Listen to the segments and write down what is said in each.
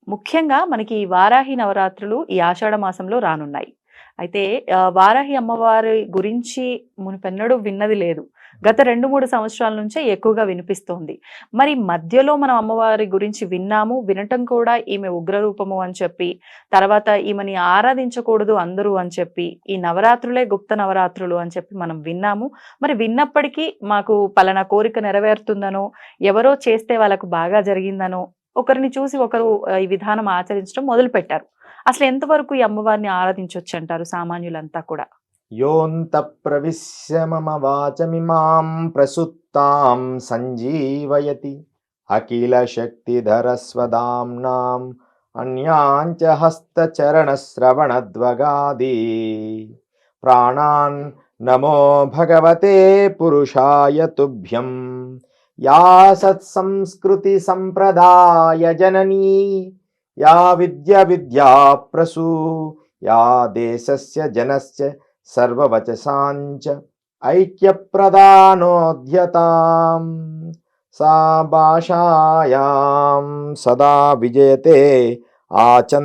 ముఖ్యంగా మనకి ఈ వారాహి నవరాత్రులు ఈ ఆషాఢ మాసంలో రానున్నాయి. అయితే వారాహి అమ్మవారి గురించి మునుపెన్నడూ విన్నది లేదు. గత 2, 3 సంవత్సరాల నుంచే ఎక్కువగా వినిపిస్తోంది. మరి మధ్యలో మనం అమ్మవారి గురించి విన్నాము. వినటం కూడా ఈమె ఉగ్రరూపము అని చెప్పి, తర్వాత ఈమెని ఆరాధించకూడదు అందరూ అని చెప్పి, ఈ నవరాత్రులే గుప్త నవరాత్రులు అని చెప్పి మనం విన్నాము. మరి విన్నప్పటికీ మాకు పలానా కోరిక నెరవేరుతుందనో, ఎవరో చేస్తే వాళ్ళకు బాగా జరిగిందనో, ఒకరిని చూసి ఒకరు ఈ విధానం ఆచరించడం మొదలుపెట్టారు. అసలు ఎంతవరకు ఈ అమ్మవారిని ఆరాధించొచ్చంటారు సామాన్యులంతా కూడా? యోంత ప్రవిశ్య మమ వాచమిమాం ప్రసుప్తాం సంజీవయతి అఖిల శక్తిధర స్వదాంనాం అన్యాంచ హస్తచరణ శ్రవణద్వగాది ప్రాణాన్ నమో భగవతే పురుషాయ తుభ్యం యా సత్సంస్కృతి సంప్రదాయ జననీ యా విద్యా ప్రసూ యా దేశస్య జనస్య సర్వవచసాంచ ఐక్యప్రదానోద్యతాం సా భాషాయాం సదా విజయతే ఆచంద్రతారారుణం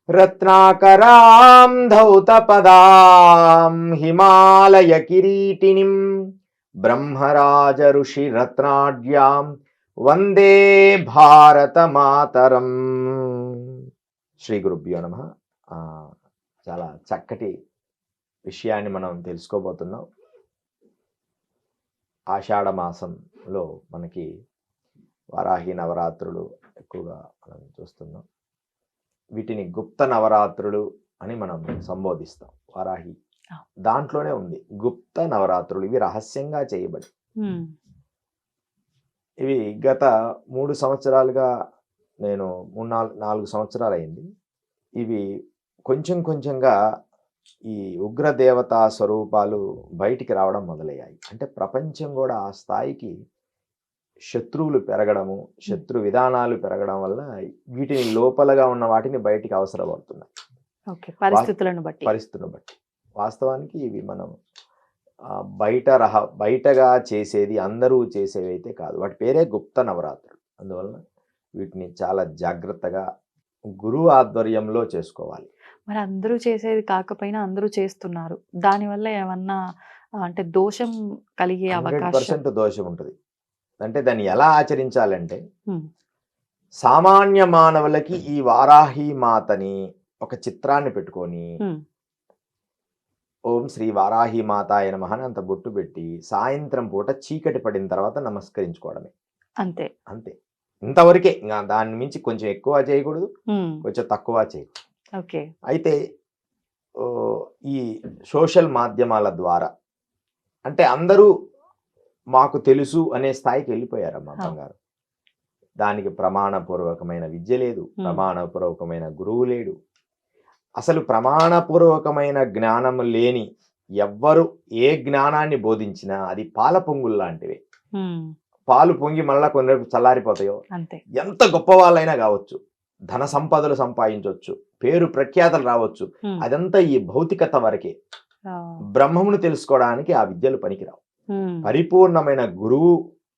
రత్నాకరాం ధౌతపదాం హిమాలయ కిరీటినిం బ్రహ్మరాజ ఋషి రత్నాఢ్యాం వందే భారత మాతరం. శ్రీ గురుభ్యో నమః. చాలా చక్కటి విషయాన్ని మనం తెలుసుకోబోతున్నాం. ఆషాఢ మాసంలో మనకి వారాహి నవరాత్రులు ఎక్కువగా మనం చూస్తున్నాం. వీటిని గుప్త నవరాత్రులు అని మనం సంబోధిస్తాం. వారాహి దాంట్లోనే ఉంది గుప్త నవరాత్రులు. ఇవి రహస్యంగా చేయబడి, ఇవి గత 3 సంవత్సరాలుగా, నేను 4 సంవత్సరాలు అయింది. ఇవి కొంచెం కొంచెంగా ఈ ఉగ్ర దేవతా స్వరూపాలు బయటికి రావడం మొదలయ్యాయి. అంటే ప్రపంచం కూడా ఆ స్థాయికి శత్రువులు పెరగడము, శత్రు విధానాలు పెరగడం వల్ల వీటిని లోపలగా ఉన్న వాటిని బయటికి అవసరపడుతున్నాయి. పరిస్థితులను బట్టి. వాస్తవానికి ఇవి మనం బయటగా చేసేది, అందరూ చేసేవి అయితే కాదు. వాటి పేరే గుప్త నవరాత్రులు. అందువలన వీటిని చాలా జాగ్రత్తగా గురువు ఆధ్వర్యంలో చేసుకోవాలి. మరి అందరూ చేసేది కాకపోయినా అందరూ చేస్తున్నారు. దానివల్ల ఏమన్నా అంటే దోషం కలిగే అవకాశం? 100% దోషం ఉంటుంది. అంటే దాన్ని ఎలా ఆచరించాలంటే, సామాన్య మానవులకి ఈ వారాహి మాతని ఒక చిత్రాన్ని పెట్టుకొని ఓం శ్రీ వారాహి మాతాయ నమః అని అంత బొట్టు పెట్టి సాయంత్రం పూట చీకటి పడిన తర్వాత నమస్కరించుకోవడమే. అంతే. ఇంతవరకే. ఇంకా దాని మించి కొంచెం ఎక్కువ చేయకూడదు, కొంచెం తక్కువ చేయకూడదు. అయితే ఈ సోషల్ మాధ్యమాల ద్వారా అంటే అందరూ మాకు తెలుసు అనే స్థాయికి వెళ్ళిపోయారమ్మా బంగారు. దానికి ప్రమాణపూర్వకమైన విద్య లేదు, ప్రమాణపూర్వకమైన గురువు లేడు. అసలు ప్రమాణపూర్వకమైన జ్ఞానం లేని ఎవ్వరు ఏ జ్ఞానాన్ని బోధించినా అది పాల పొంగులు లాంటివే. పాలు పొంగి మళ్ళా కొన్ని చల్లారిపోతాయో. ఎంత గొప్ప వాళ్ళైనా కావచ్చు, ధన సంపదలు సంపాదించవచ్చు, పేరు ప్రఖ్యాతలు రావచ్చు, అదంతా ఈ భౌతికత వరకే. బ్రహ్మమును తెలుసుకోవడానికి ఆ విద్యలు పనికిరావు. పరిపూర్ణమైన గురువు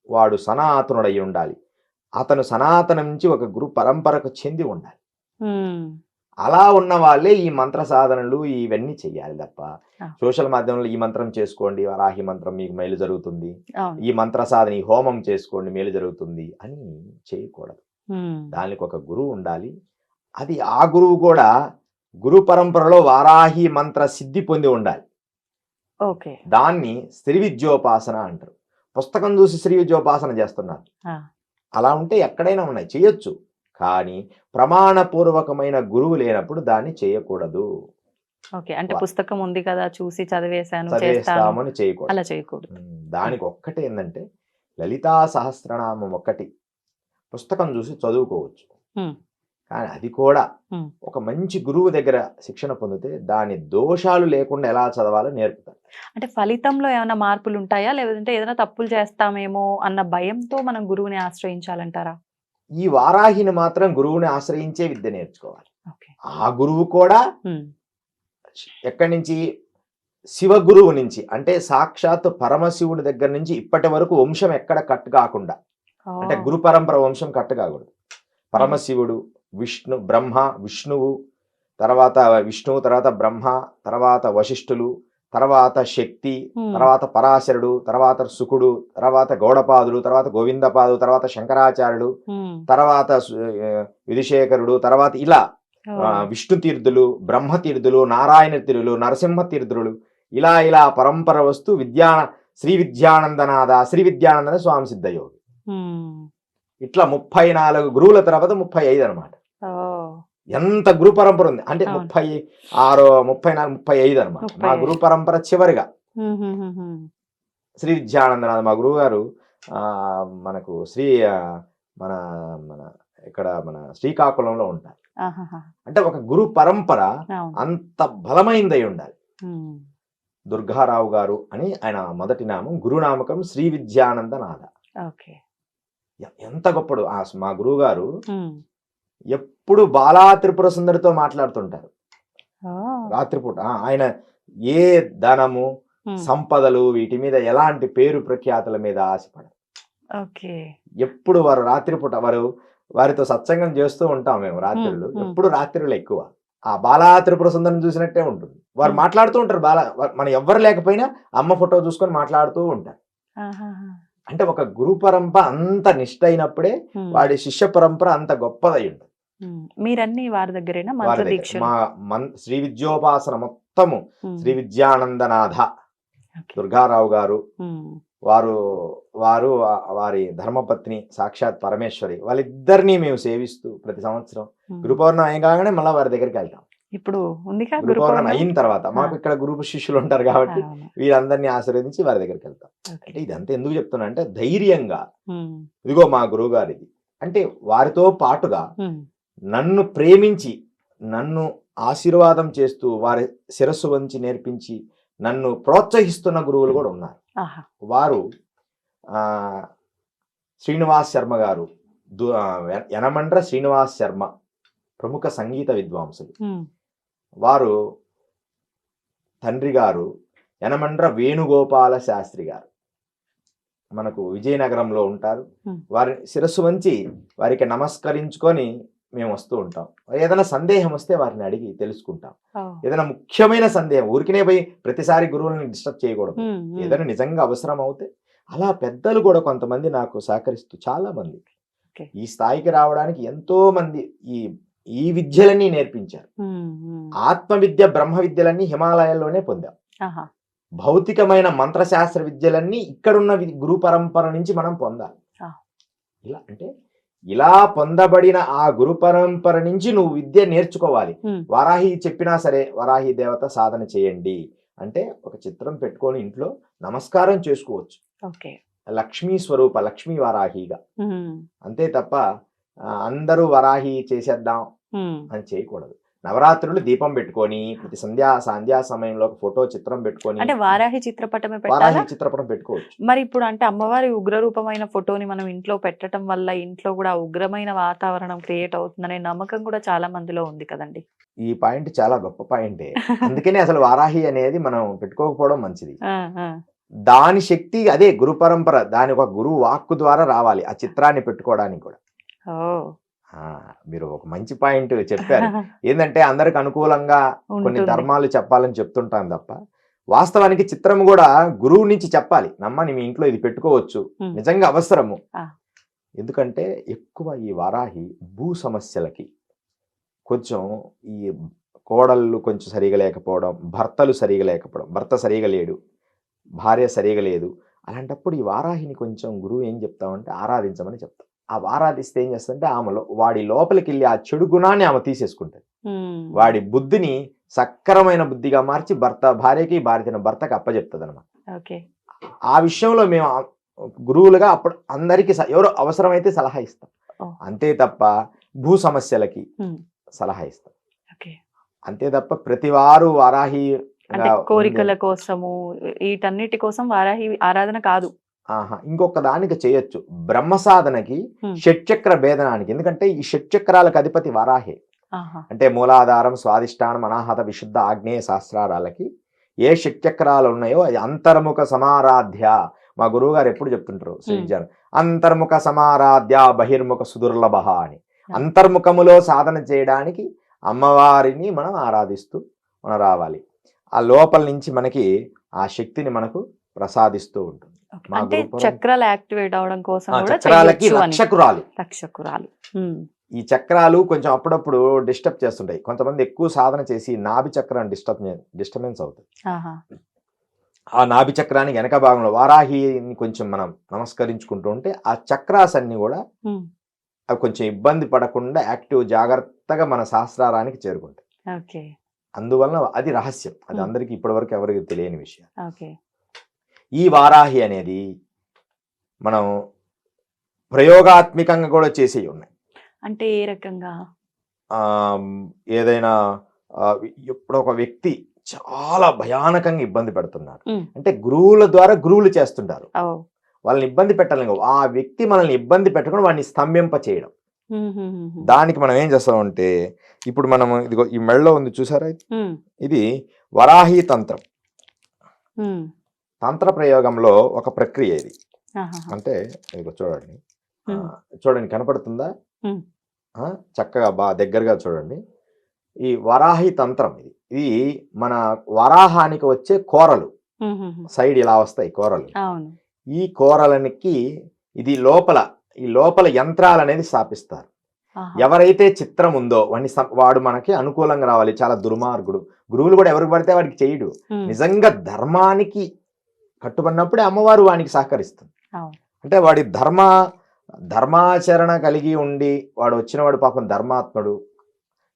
వాడు సనాతనుడై ఉండాలి. అతను సనాతనం నుంచి ఒక గురు పరంపరకు చెంది ఉండాలి. అలా ఉన్న వాళ్ళే ఈ మంత్ర సాధనలు ఇవన్నీ చెయ్యాలి తప్ప సోషల్ మాధ్యమంలో ఈ మంత్రం చేసుకోండి, వారాహి మంత్రం మీకు మేలు జరుగుతుంది, ఈ మంత్ర సాధన ఈ హోమం చేసుకోండి మేలు జరుగుతుంది అని చేయకూడదు. దానికి ఒక గురువు ఉండాలి. అది ఆ గురువు కూడా గురు పరంపరలో వారాహి మంత్ర సిద్ధి పొంది ఉండాలి. దాన్ని శ్రీ విద్యోపాసన అంటారు. పుస్తకం చూసి శ్రీ విద్యోపాసన చేస్తున్నారు. అలా ఉంటే ఎక్కడైనా ఉన్నాయి, చేయొచ్చు. కానీ ప్రమాణపూర్వకమైన గురువు లేనప్పుడు దాన్ని చేయకూడదు. అంటే పుస్తకం ఉంది కదా చూసి చదివేస్తామని చేయకూడదు. దానికి ఒక్కటే ఏంటంటే లలితా సహస్రనామం ఒక్కటి పుస్తకం చూసి చదువుకోవచ్చు. కానీ అది కూడా ఒక మంచి గురువు దగ్గర శిక్షణ పొందితే దాని దోషాలు లేకుండా ఎలా చదవాలో నేర్పుతారు. అంటే ఫలితంలో ఏమైనా మార్పులు ఉంటాయా, లేదంటే ఏదైనా తప్పులు చేస్తామేమో అన్న భయంతో మనం గురువుని ఆశ్రయించాలంటారా? ఈ వారాహిని మాత్రం గురువుని ఆశ్రయించే విద్య నేర్చుకోవాలి. ఆ గురువు కూడా ఎక్కడి నుంచి? శివ గురువు నుంచి. అంటే సాక్షాత్ పరమశివుడి దగ్గర నుంచి ఇప్పటి వరకు వంశం ఎక్కడ కట్ కాకుండా అంటే గురు పరంపర వంశం కట్టగాకూడదు. పరమశివుడు, విష్ణువు, తర్వాత విష్ణువు, తర్వాత బ్రహ్మ, తర్వాత వశిష్ఠులు, తర్వాత శక్తి, తర్వాత పరాశరుడు, తర్వాత సుకుడు, తర్వాత గౌడపాదుడు, తర్వాత గోవిందపాదు, తర్వాత శంకరాచార్యుడు, తర్వాత విధుశేఖరుడు, తర్వాత ఇలా విష్ణు తీర్థులు, బ్రహ్మ తీర్థులు, నారాయణ తీర్థులు, నరసింహ తీర్థులు, ఇలా ఇలా పరంపర వస్తూ శ్రీ విద్యానంద స్వామి సిద్ధయోగి. ఇట్లా 34 గురువుల తర్వాత 35 అనమాట. ఎంత గురు పరంపర ఉంది అంటే 36, 34, 35 అనమాట. మా గురు పరంపర చివరిగా శ్రీ విద్యానందనాథ మా గురువు గారు మనకు మన ఇక్కడ మన శ్రీకాకుళంలో ఉంటారు. అంటే ఒక గురు పరంపర అంత బలమైందై ఉండాలి. దుర్గారావు గారు అని ఆయన మొదటి నామం, గురునామకం శ్రీ విద్యానందనాథ. ఎంత గొప్పడు మా గురువు గారు. ఎప్పుడు బాలా త్రిపుర సుందరితో మాట్లాడుతుంటారు రాత్రిపూట. ఆయన ఏ ధనము, సంపదలు, వీటి మీద ఎలాంటి పేరు ప్రఖ్యాతుల మీద ఆశపడరు. ఎప్పుడు వారు రాత్రిపూట వారితో సత్సంగం చేస్తూ ఉంటాం మేము రాత్రులు. ఎప్పుడు రాత్రులు ఎక్కువ ఆ బాలా త్రిపుర సుందరిని చూసినట్టే ఉంటుంది. వారు మాట్లాడుతూ ఉంటారు. మనం ఎవ్వరు లేకపోయినా అమ్మ ఫోటో చూసుకొని మాట్లాడుతూ ఉంటారు. అంటే ఒక గురు పరంపర అంత నిష్ఠ అయినప్పుడే వాడి శిష్య పరంపర అంత గొప్పదై ఉంటుంది. మీరన్నీ వారి దగ్గరేనా? మా శ్రీ విద్యోపాసన మొత్తము శ్రీ విద్యానందనాథ దుర్గారావు గారు, వారి ధర్మపత్ని సాక్షాత్ పరమేశ్వరి, వాళ్ళిద్దరినీ మేము సేవిస్తూ ప్రతి సంవత్సరం గురు పౌర్ణమి అయిన కాగానే మళ్ళీ వారి దగ్గరికి వెళ్తాం. ఇప్పుడు గురు పౌర్ణమి అయిన తర్వాత మాకు ఇక్కడ గ్రూప్ శిష్యులు ఉంటారు కాబట్టి వీరందరినీ ఆశీర్వదించి వారి దగ్గరికి వెళ్తాం. అంటే ఇదంతా ఎందుకు చెప్తున్నా అంటే ధైర్యంగా ఇదిగో మా గురువు గారిది అంటే వారితో పాటుగా నన్ను ప్రేమించి నన్ను ఆశీర్వాదం చేస్తూ వారి శిరస్సు వంచి నేర్పించి నన్ను ప్రోత్సహిస్తున్న గురువులు కూడా ఉన్నారు. వారు శ్రీనివాస్ శర్మ గారు, యనమండ్ర శ్రీనివాస్ శర్మ, ప్రముఖ సంగీత విద్వాంసులు. వారు తండ్రి గారు యనమండ్ర వేణుగోపాల శాస్త్రి గారు, మనకు విజయనగరంలో ఉంటారు. వారి శిరస్సు వంచి వారికి నమస్కరించుకొని మేము వస్తూ ఉంటాం. ఏదైనా సందేహం వస్తే వారిని అడిగి తెలుసుకుంటాం. ఏదైనా ముఖ్యమైన సందేహం, ఊరికినే పోయి ప్రతిసారి గురువులను డిస్టర్బ్ చేయకూడదు. ఏదైనా నిజంగా అవసరం అవుతే అలా పెద్దలు కూడా కొంతమంది నాకు సహకరిస్తూ చాలా మంది ఈ స్థాయికి రావడానికి ఎంతో మంది ఈ విద్యలన్నీ నేర్పించారు. ఆత్మ విద్య, బ్రహ్మ విద్యలన్నీ హిమాలయాల్లోనే పొందాం. భౌతికమైన మంత్రశాస్త్ర విద్యలన్నీ ఇక్కడున్న గురు పరంపర నుంచి మనం పొందాలి. ఇలా అంటే ఇలా పొందబడిన ఆ గురు పరంపర నుంచి నువ్వు విద్య నేర్చుకోవాలి. వారాహి చెప్పినా సరే, వారాహి దేవత సాధన చేయండి అంటే ఒక చిత్రం పెట్టుకొని ఇంట్లో నమస్కారం చేసుకోవచ్చు. లక్ష్మీ స్వరూప, లక్ష్మీ వారాహిగా. అంతే తప్ప అందరూ వరాహి చేసేద్దాం అని చేయకూడదు. నవరాత్రులు దీపం పెట్టుకొని ప్రతి సంధ్యా సమయంలో ఫోటో చిత్రం పెట్టుకొని, అంటే వారాహి చిత్రపటమే వారాహి చిత్రపటం పెట్టుకోవచ్చు. మరి ఇప్పుడు అంటే అమ్మవారి ఉగ్రరూపమైన ఫోటోని మనం ఇంట్లో పెట్టడం వల్ల ఇంట్లో కూడా ఉగ్రమైన వాతావరణం క్రియేట్ అవుతుందనే నమ్మకం కూడా చాలా మందిలో ఉంది కదండి. ఈ పాయింట్ చాలా గొప్ప పాయింటే. అందుకనే అసలు వారాహి అనేది మనం పెట్టుకోకపోవడం మంచిది. దాని శక్తి అదే గురు పరంపర, దాని ఒక గురువు వాక్కు ద్వారా రావాలి ఆ చిత్రాన్ని పెట్టుకోవడానికి కూడా. మీరు ఒక మంచి పాయింట్ చెప్పారు. ఏంటంటే అందరికి అనుకూలంగా కొన్ని ధర్మాలు చెప్పాలని చెప్తుంటాం తప్ప వాస్తవానికి చిత్రం కూడా గురువు నుంచి చెప్పాలి. నమ్మని మీ ఇంట్లో ఇది పెట్టుకోవచ్చు, నిజంగా అవసరము. ఎందుకంటే ఎక్కువ ఈ వారాహి భూ సమస్యలకి, కొంచెం ఈ కోడళ్ళు కొంచెం సరిగా లేకపోవడం, భర్తలు సరిగా లేకపోవడం, భర్త సరిగా లేడు, భార్య సరిగా లేదు, అలాంటప్పుడు ఈ వారాహిని కొంచెం గురువు ఏం చెప్తామంటే ఆరాధించమని చెప్తాం. ఆ ఆరాధిస్తే ఏం చేస్తుందంటే ఆమెలో వాడి లోపలికి వెళ్ళి ఆ చెడు గుణాన్ని ఆమె తీసేసుకుంటుంది. వాడి బుద్ధిని సక్రమైన బుద్ధిగా మార్చి భార్యకి, భార్య భర్తకి అప్పచెప్తుంది అనమాట. ఆ విషయంలో మేము గురువులుగా అప్పుడు అందరికి ఎవరు అవసరమైతే సలహా ఇస్తాం. అంతే తప్ప భూ సమస్యలకి సలహా ఇస్తాం. అంతే తప్ప ప్రతి వారు వారాహి కోరికల కోసము వీటన్నిటి కోసం వారాహి ఆరాధన కాదు. ఇంకొక దానికి చేయొచ్చు, బ్రహ్మ సాధనకి, షట్చక్ర భేదనానికి. ఎందుకంటే ఈ షట్చక్రాలకు అధిపతి వారాహే. అంటే మూలాధారం, స్వాదిష్టానం, అనాహత, విశుద్ధ, ఆగ్నేయ శాస్త్రాలకి ఏ షట్చక్రాలు ఉన్నాయో అది అంతర్ముఖ సమారాధ్య. మా గురువు గారు ఎప్పుడు చెప్తుంటారు శ్రీ విద్యానం, అంతర్ముఖ సమారాధ్య బహిర్ముఖ సుదుర్లభ అని. అంతర్ముఖములో సాధన చేయడానికి అమ్మవారిని మనం ఆరాధిస్తూ మనం రావాలి. ఆ లోపల నుంచి మనకి ఆ శక్తిని మనకు ప్రసాదిస్తూ ఉంటుంది. మా అంటే గురుపురం చక్రాలు యాక్టివేట్ అవడం కోసం కూడా చక్రాలకి చేయొచ్చు అని. రక్షకురాలు. రక్షకురాలు. ఈ చక్రాలు కొంచెం అప్పుడప్పుడు డిస్టర్బ్ చేస్తుంటాయి. కొంతమంది ఎక్కువ సాధన చేసి నాభి చక్రం డిస్టర్బెన్స్ అవుతుంది. ఆహా. ఆ నాభి చక్రానికి వెనక భాగంలో వారాహిని కొంచెం మనం నమస్కరించుకుంటూ ఉంటే ఆ చక్రాస్ అన్ని కూడా అవి కొంచెం ఇబ్బంది పడకుండా యాక్టివ్ జాగ్రత్తగా మన సహస్రారానికి చేరుకుంటాయి. ఓకే. అందువలన అది రహస్యం. అది అందరికీ ఇప్పటివరకు ఎవరికి తెలియని విషయం. ఓకే. ఈ వారాహి అనేది మనం ప్రయోగాత్మకంగా కూడా చేసేవి ఉన్నాయి. అంటే ఏ రకంగా? ఏదైనా ఇప్పుడు ఒక వ్యక్తి చాలా భయానకంగా ఇబ్బంది పెడుతున్నారు అంటే గురువుల ద్వారా గురువులు చేస్తుంటారు, వాళ్ళని ఇబ్బంది పెట్టాలి. ఆ వ్యక్తి మనల్ని ఇబ్బంది పెట్టకుండా వాడిని స్తంభింప చేయడం. దానికి మనం ఏం చేస్తామంటే ఇప్పుడు మనం ఇదిగో ఈ మెడలో ఉంది చూసారా, ఇది వరాహి తంత్రం. తంత్ర ప్రయోగంలో ఒక ప్రక్రియ ఇది. అంటే ఇదిగో చూడండి, చూడండి కనపడుతుందా, చక్కగా బాగా దగ్గరగా చూడండి. ఈ వరాహి తంత్రం ఇది మన వరాహానికి వచ్చే కోరలు సైడ్ ఇలా వస్తాయి కోరలు. ఈ కోరలనికి ఇది ఈ లోపల యంత్రాలు అనేది స్థాపిస్తారు. ఎవరైతే చిత్రం ఉందో వాడు మనకి అనుకూలంగా రావాలి. చాలా దుర్మార్గుడు, గురువులు కూడా ఎవరికి పడితే వాడికి చేయడు. నిజంగా ధర్మానికి కట్టుబడినప్పుడే అమ్మవారు వానికి సహకరిస్తుంది. అంటే వాడి ధర్మాచరణ కలిగి ఉండి వాడు వచ్చినవాడు పాపం ధర్మాత్ముడు,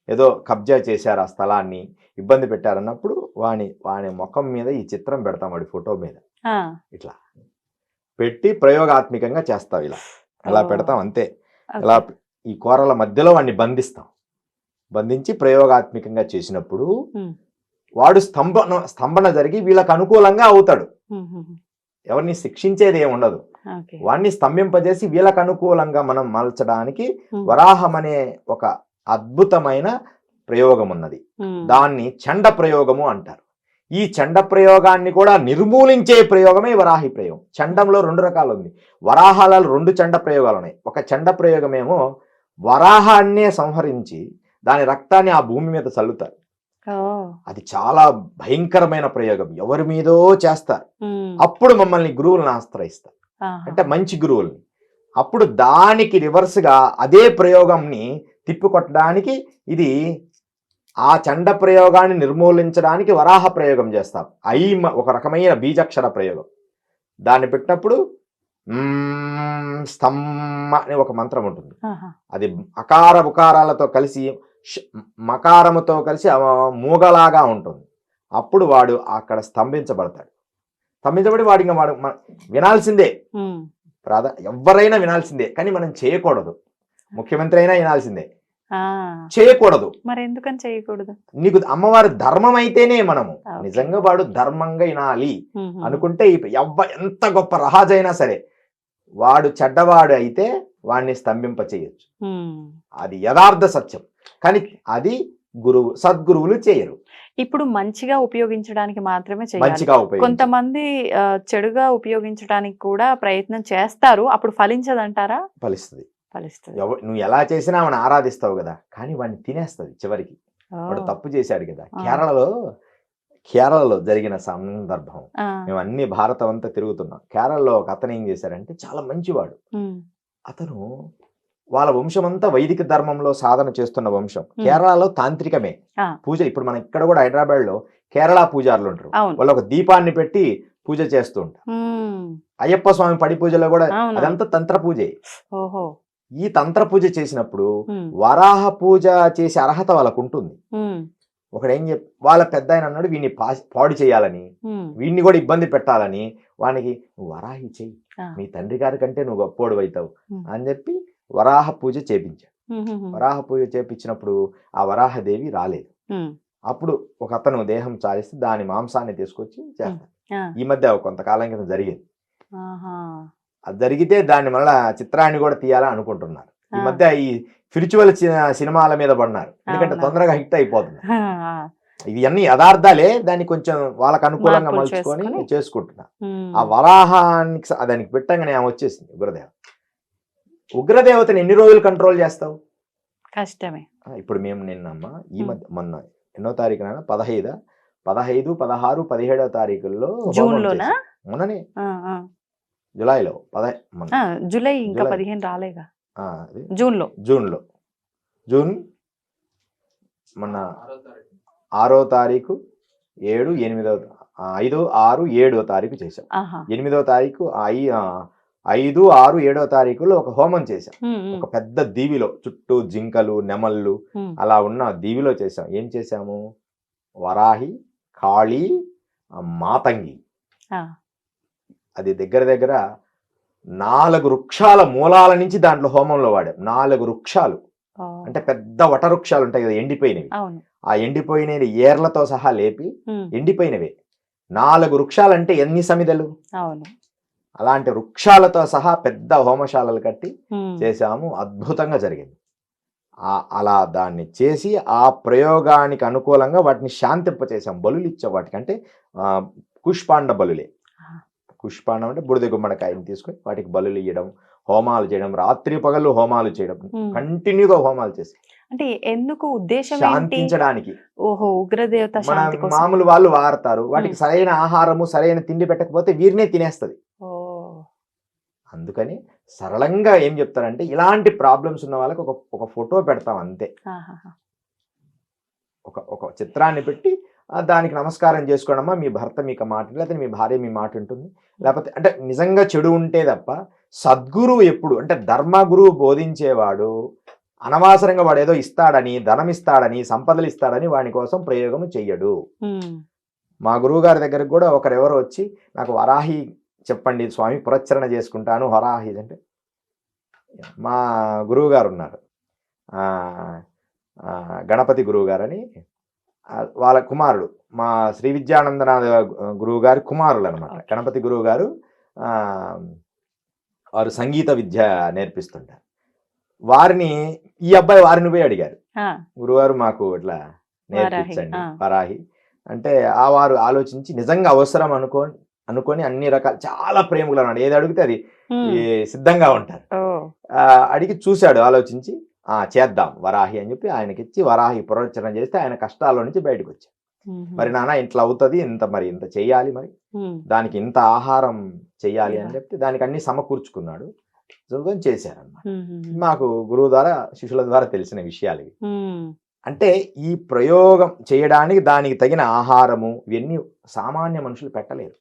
ఏదో కబ్జా చేశారు ఆ స్థలాన్ని, ఇబ్బంది పెట్టారన్నప్పుడు వాని ముఖం మీద ఈ చిత్రం పెడతాం, వాడి ఫోటో మీద ఇట్లా పెట్టి ప్రయోగాత్మకంగా చేస్తాం. ఇలా పెడతాం అంతే. ఇలా ఈ కోరల మధ్యలో వాడిని బంధించి ప్రయోగాత్మకంగా చేసినప్పుడు వాడు స్తంభన జరిగి వీళ్ళకు అనుకూలంగా అవుతాడు. ఎవరిని శిక్షించేది ఏమి ఉండదు, వాడిని స్తంభింపజేసి వీళ్ళకు అనుకూలంగా మనం మలచడానికి వరాహం అనే ఒక అద్భుతమైన ప్రయోగం ఉన్నది. దాన్ని చండ ప్రయోగము అంటారు. ఈ చండ ప్రయోగాన్ని కూడా నిర్మూలించే ప్రయోగమే వరాహి ప్రయోగం. చండంలో 2 రకాలు ఉంది. వరాహాలలో 2 చండ ప్రయోగాలు ఉన్నాయి. ఒక చండ ప్రయోగమేమో వరాహాన్నే సంహరించి దాని రక్తాన్ని ఆ భూమి మీద చల్లుతారు. అది చాలా భయంకరమైన ప్రయోగం, ఎవరి మీదో చేస్తారు. అప్పుడు మమ్మల్ని గురువులను ఆశ్రయిస్తారు, అంటే మంచి గురువుల్ని. అప్పుడు దానికి రివర్స్ గా అదే ప్రయోగంని తిప్పికొట్టడానికి ఇది ఆ చండ ప్రయోగాన్ని నిర్మూలించడానికి వరాహ ప్రయోగం చేస్తాం. ఒక రకమైన బీజాక్షర ప్రయోగం. దాన్ని పెట్టినప్పుడు స్తంభ అనే ఒక మంత్రం ఉంటుంది. అది అకార ఉకారాలతో కలిసి మకారముతో కలిసి మూగలాగా ఉంటుంది. అప్పుడు వాడు అక్కడ స్తంభించబడతాడు. స్తంభించబడి వాడు ఇంకా వినాల్సిందే, ఎవరైనా వినాల్సిందే, కానీ మనం చేయకూడదు. ముఖ్యమంత్రి అయినా వినాల్సిందే, చేయకూడదు. మరి ఎందుకని చేయకూడదు? నీకు అమ్మవారి ధర్మం అయితేనే మనము నిజంగా వాడు ధర్మంగా వినాలి అనుకుంటే ఎంత గొప్ప రహాజైనా సరే వాడు చెడ్డవాడు అయితే వాడిని స్తంభింప చేయొచ్చు. అది యథార్థ సత్యం. కానీ అది సద్గురువులు చేయరు. ఇప్పుడు మంచిగా ఉపయోగించడానికి మాత్రమే చేయాలి. కొంతమంది చెడుగా ఉపయోగించడానికి కూడా ప్రయత్నం చేస్తారు, అప్పుడు ఫలించదంటారా? ఫలిస్తుంది. నువ్వు ఎలా చేసినా ఆమెను ఆరాధిస్తావు కదా, కానీ వాడిని తినేస్తుంది చివరికి. వాడు తప్పు చేశాడు కదా. కేరళలో జరిగిన సందర్భం, మేము అన్ని భారతం అంతా తిరుగుతున్నాం. కేరళలో ఒక అతను ఏం చేశారంటే చాలా మంచివాడు. అతను వాళ్ళ వంశం అంతా వైదిక ధర్మంలో సాధన చేస్తున్న వంశం. కేరళలో తాంత్రికమే పూజ. ఇప్పుడు మనం ఇక్కడ కూడా హైదరాబాద్ లో కేరళ పూజారులు ఉంటారు. వాళ్ళు ఒక దీపాన్ని పెట్టి పూజ చేస్తూ ఉంటారు. అయ్యప్ప స్వామి పడి పూజలో కూడా అదంతా తంత్ర పూజే. ఈ తంత్ర పూజ చేసినప్పుడు వరాహ పూజ చేసే అర్హత వాళ్ళకు ఉంటుంది. ఒకడు ఏం వాళ్ళ పెద్ద ఆయన అన్నాడు, వీడిని పాడు చేయాలని, వీడిని కూడా ఇబ్బంది పెట్టాలని వానికి నువ్వు వరాహి చెయ్యి, మీ తండ్రి గారి కంటే నువ్వు గొప్పోడు అవుతావు అని చెప్పి వరాహ పూజ చేపించాడు. వరాహ పూజ చేపించినప్పుడు ఆ వరాహదేవి రాలేదు. అప్పుడు ఒక అతను దేహం చాలిస్తే దాని మాంసాన్ని తీసుకొచ్చి చేస్తాడు. ఈ మధ్య కొంతకాలం క్రితం జరిగింది. అది జరిగితే దాన్ని మళ్ళా చిత్రాన్ని కూడా తీయాలని అనుకుంటున్నారు. ఈ మధ్య ఈ స్పిరిచువల్ సినిమాల మీద పడినారు, ఎందుకంటే తొందరగా హిట్ అయిపోతుంది. ఇవి అన్ని యథార్థాలే, దాన్ని కొంచెం వాళ్ళకు అనుకూలంగా మార్పులు మలుచుకొని చేసుకొని. చేసుకుంటున్నా. ఆ వరాహానికి దానికి పెట్టంగానే ఆమె వచ్చేసింది ఉగ్రదేవతని ఎన్ని రోజులు కంట్రోల్ చేస్తావు? కష్టమే. ఇప్పుడు మేము నిన్నమ్మా ఈ మధ్య మొన్న ఎన్నో తారీఖున 15, 16, 17 తారీఖుల్లో జూన్ లోనా? మొన్ననే జులైలో జూలై ఇంకా జూలై. 15 రాలేగా. జూన్ మొన్న 6వ తారీఖు 7, 8, 5, 6, 7వ తారీఖు చేశాం. 8వ తారీఖు 5, 6, 7వ తారీఖులో ఒక హోమం చేశాం. ఒక పెద్ద దీవిలో చుట్టూ జింకలు, నెమళ్ళు అలా ఉన్న దీవిలో చేశాం. ఏం చేశాము? వరాహి, కాళీ, మాతంగి, అది దగ్గర 4 వృక్షాల మూలాల నుంచి దాంట్లో హోమంలో వాడాం. 4 వృక్షాలు అంటే పెద్ద వట వృక్షాలు ఉంటాయి కదా, ఎండిపోయినవి. ఆ ఎండిపోయినవి ఏర్లతో సహా లేపి, ఎండిపోయినవే 4 వృక్షాలంటే ఎన్ని సమిదలు? అలాంటి వృక్షాలతో సహా పెద్ద హోమశాలలు కట్టి చేశాము. అద్భుతంగా జరిగింది. అలా దాన్ని చేసి ఆ ప్రయోగానికి అనుకూలంగా వాటిని శాంతింపచేసాం. బలులు ఇచ్చాం వాటికి. అంటే కుష్పాండ బలులే. కుష్పాండం అంటే బుడిద గుమ్మడికాయని తీసుకొని వాటికి బలులు ఇవ్వడం, హోమాలు చేయడం, రాత్రి పగలు హోమాలు చేయడం, కంటిన్యూగా హోమాలు చేసి. అంటే ఎందుకు? ఉద్దేశం శాంతించడానికి. ఓహో, ఉగ్రదేవత శాంతి కోసం. మామూలు వాళ్ళు వాడతారు, వాటికి సరైన ఆహారము సరైన తిండి పెట్టకపోతే వీరినే తినేస్తుంది. అందుకని సరళంగా ఏం చెప్తారంటే, ఇలాంటి ప్రాబ్లమ్స్ ఉన్న వాళ్ళకి ఒక ఫోటో పెడతాం అంతే. ఒక చిత్రాన్ని పెట్టి దానికి నమస్కారం చేసుకోవడమ్మా, మీ భర్త మీకు మాట, లేకపోతే మీ భార్య మీ మాట ఉంటుంది, లేకపోతే అంటే నిజంగా చెడు ఉంటే తప్ప. సద్గురువు ఎప్పుడు అంటే ధర్మగురువు బోధించేవాడు అనవసరంగా వాడు ఏదో ఇస్తాడని, ధనం ఇస్తాడని, సంపదలు ఇస్తాడని వాడి కోసం ప్రయోగం చెయ్యడు. మా గురువు గారి దగ్గరకు కూడా ఒకరెవరో వచ్చి, నాకు వరాహి చెప్పండి స్వామి, పురచ్చరణ చేసుకుంటాను వరాహి అంటే. మా గురువు గారు ఉన్నారు, గణపతి గురువు గారని, వాళ్ళ కుమారుడు మా శ్రీ విద్యానందనాథ గురువు గారి కుమారులు అనమాట. గణపతి గురువు గారు వారు సంగీత విద్య నేర్పిస్తుంటారు. వారిని ఈ అబ్బాయి వారిని పోయి అడిగారు, గురువారు మాకు ఇట్లా నేర్పించండి వరాహి అంటే. ఆ వారు ఆలోచించి నిజంగా అవసరం అనుకొని అన్ని రకాల చాలా ప్రేమలు అన్నాడు. ఏది అడిగితే అది సిద్ధంగా ఉంటారు. అడిగి చూశాడు, ఆలోచించి చేద్దాం వరాహి అని చెప్పి ఆయనకి ఇచ్చి వరాహి పునరుచ్చరణ చేస్తే ఆయన కష్టాల్లో నుంచి బయటకు వచ్చారు. మరి నాన్న ఇంట్లో అవుతుంది, ఇంత చెయ్యాలి, మరి దానికి ఇంత ఆహారం చెయ్యాలి అని చెప్పి దానికి అన్ని సమకూర్చుకున్నాడు. చేశారన్నమాట. మాకు గురువు ద్వారా శిష్యుల ద్వారా తెలిసిన విషయాలు ఇవి. అంటే ఈ ప్రయోగం చేయడానికి దానికి తగిన ఆహారము ఇవన్నీ సామాన్య మనుషులు పెట్టలేరు.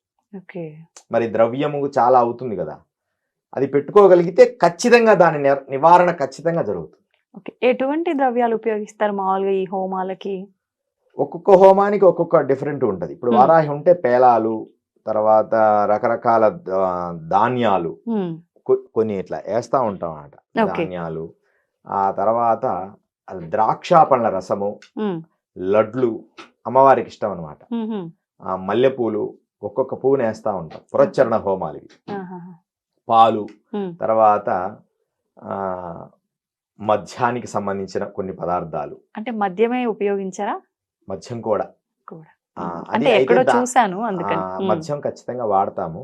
మరి ద్రవ్యము చాలా అవుతుంది కదా, అది పెట్టుకోగలిగితే ఖచ్చితంగా దాని నివారణ ఖచ్చితంగా జరుగుతుంది. ఎటువంటి ద్రవ్యాలు ఉపయోగిస్తారు మామూలుగా ఈ హోమాలకి? ఒక్కొక్క హోమానికి ఒక్కొక్క డిఫరెంట్ ఉంటుంది. ఇప్పుడు వారాహి ఉంటే పేలాలు, తర్వాత రకరకాల ధాన్యాలు కొన్ని ఇట్లా వేస్తా ఉంటాం అన్నమాట. ధాన్యాలు, ఆ తర్వాత ద్రాక్ష పండ్ల రసము, లడ్లు అమ్మవారికి ఇష్టం అనమాట. మల్లెపూలు, ఒక్కొక్క పువ్వుని వేస్తా ఉంటాం. పురచ్చరణ హోమాలు ఇవి. పాలు, తర్వాత మద్యానికి సంబంధించిన కొన్ని పదార్థాలు. అంటే మద్యమే ఉపయోగించారా? మద్యం కూడా అంటే ఎక్కడో చూసాను, అందుకని మద్యం ఖచ్చితంగా వాడతాము.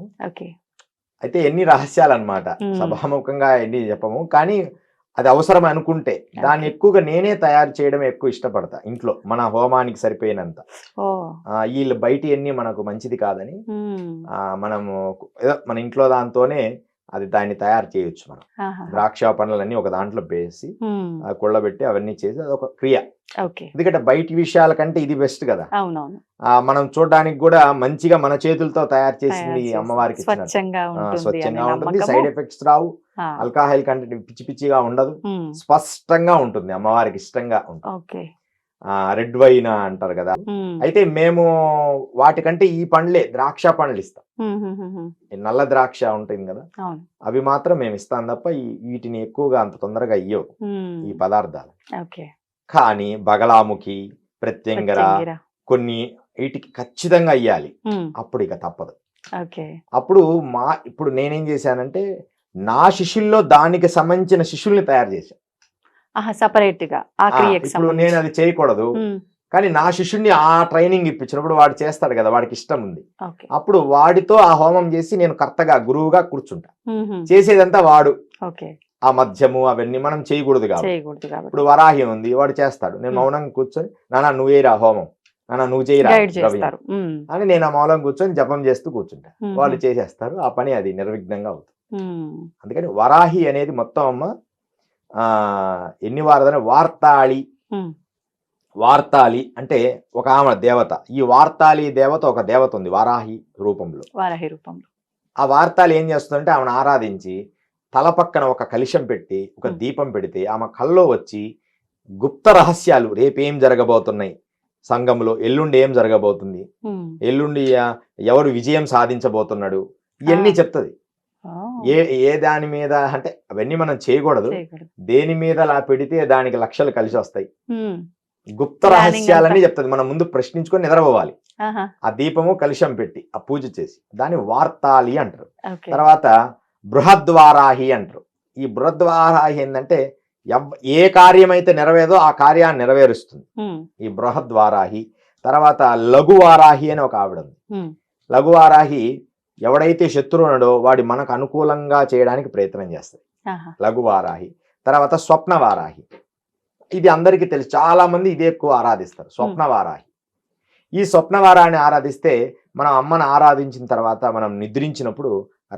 అయితే ఎన్ని రహస్యాలు అన్నమాట, సభాముఖంగా ఎన్ని చెప్పము. కానీ అది అవసరం అనుకుంటే దాన్ని ఎక్కువగా నేనే తయారు చేయడం ఎక్కువ ఇష్టపడతా. ఇంట్లో మన హోమానికి సరిపోయినంత. వీళ్ళు బయట ఎన్ని మనకు మంచిది కాదని మనము ఏదో మన ఇంట్లో దాంతోనే దాన్ని తయారు చేయొచ్చు. మనం ద్రాక్ష పండ్లన్నీ ఒక దాంట్లో వేసి కుళ్ళబెట్టి అవన్నీ చేసి అదొక క్రియ. ఎందుకంటే బయట విషయాల కంటే ఇది బెస్ట్ కదా. మనం చూడడానికి కూడా మంచిగా మన చేతులతో తయారు చేసింది అమ్మవారికి స్వచ్ఛంగా ఉంటుంది, సైడ్ ఎఫెక్ట్స్ రావు, ఆల్కహాల్ కంటెంట్ పిచ్చి పిచ్చిగా ఉండదు, స్పష్టంగా ఉంటుంది, అమ్మవారికి ఇష్టంగా ఉంటుంది. రెడ్ వైన్ అంటారు కదా. అయితే మేము వాటికంటే ఈ పండ్లే ద్రాక్ష పండ్లు ఇస్తాం. నల్ల ద్రాక్ష ఉంటుంది కదా, అవి మాత్రం మేము ఇస్తాం తప్ప వీటిని ఎక్కువగా అంత తొందరగా ఇయ్యవు ఈ పదార్థాలు. కానీ బగలాముఖి, ప్రత్యంగర కొన్ని వీటికి ఖచ్చితంగా ఇయ్యాలి. అప్పుడు ఇక తప్పదు. ఇప్పుడు నేనేం చేశానంటే నా శిష్యుల్లో దానికి సంబంధించిన శిష్యుల్ని తయారు చేశాను. సపరేట్ గా. ఇప్పుడు నేను అది చేయకూడదు, కానీ నా శిష్యుడిని ఆ ట్రైనింగ్ ఇప్పించినప్పుడు వాడు చేస్తాడు కదా, వాడికి ఇష్టం ఉంది, ఓకే. అప్పుడు వాడితో ఆ హోమం చేసి నేను కర్తగా గురువుగా కూర్చుంటా. మ్మ్. చేసేదంతా వాడు, ఓకే. ఆ మద్యము అవన్నీ మనం చేయకూడదు కాబట్టి. చేయకూడదు కాబట్టి ఇప్పుడు వరాహి ఉంది, వాడు చేస్తాడు, నేను మౌనంగా కూర్చొని నాన్న నువ్వేరా హోమం, నాన్న నువ్వు చేయరా గైడ్ ద్రవ్యం చేస్తారు. అని నేను ఆ మౌనం కూర్చొని జపం చేస్తూ కూర్చుంటా. వాళ్ళు చేసేస్తారు, ఆ పని అది నిర్విఘ్నంగా అవుతుంది. అందుకని వరాహి అనేది మొత్తం అమ్మ ఎన్ని వారదని వార్తాళి. వార్తాళి అంటే ఒక ఆమె దేవత. ఈ వార్తాళి దేవత ఒక దేవత ఉంది వారాహి రూపంలో. వారాహి రూపంలో ఆ వార్తాళి ఏం చేస్తుందంటే ఆమెను ఆరాధించి తల పక్కన ఒక కలశం పెట్టి ఒక దీపం పెడితే ఆమె కల్లో వచ్చి గుప్త రహస్యాలు, రేపేం జరగబోతున్నాయి సంఘంలో, ఎల్లుండి ఏం జరగబోతుంది, ఎల్లుండి ఎవరు విజయం సాధించబోతున్నాడు, ఇవన్నీ చెప్తుంది. ఏ దాని మీద అంటే అవన్నీ మనం చేయకూడదు, దేని మీద అలా పెడితే దానికి లక్షలు కలిసి వస్తాయి. గుప్త రహస్యాలన్నీ చెప్తుంది. మనం ముందు ప్రశ్నించుకొని నిద్రపోవాలి. ఆ దీపము కలుషం పెట్టి ఆ పూజ చేసి దాన్ని వార్తాళి అంటారు. తర్వాత బృహద్వారాహి అంటారు. ఈ బృహద్వారాహి ఏంటంటే ఏ కార్యమైతే నెరవేరదో ఆ కార్యాన్ని నెరవేరుస్తుంది ఈ బృహద్వారాహి. తర్వాత లఘువారాహి అని ఒక ఆవిడ ఉంది. లఘువారాహి ఎవడైతే శత్రువు ఉన్నాడో వాడి మనకు అనుకూలంగా చేయడానికి ప్రయత్నం చేస్తుంది, లఘువారాహి. తర్వాత స్వప్నవారాహి, ఇది అందరికీ తెలుసు, చాలా మంది ఇదే ఎక్కువ ఆరాధిస్తారు, స్వప్నవారాహి. ఈ స్వప్నవారాన్ని ఆరాధిస్తే మనం అమ్మను ఆరాధించిన తర్వాత మనం నిద్రించినప్పుడు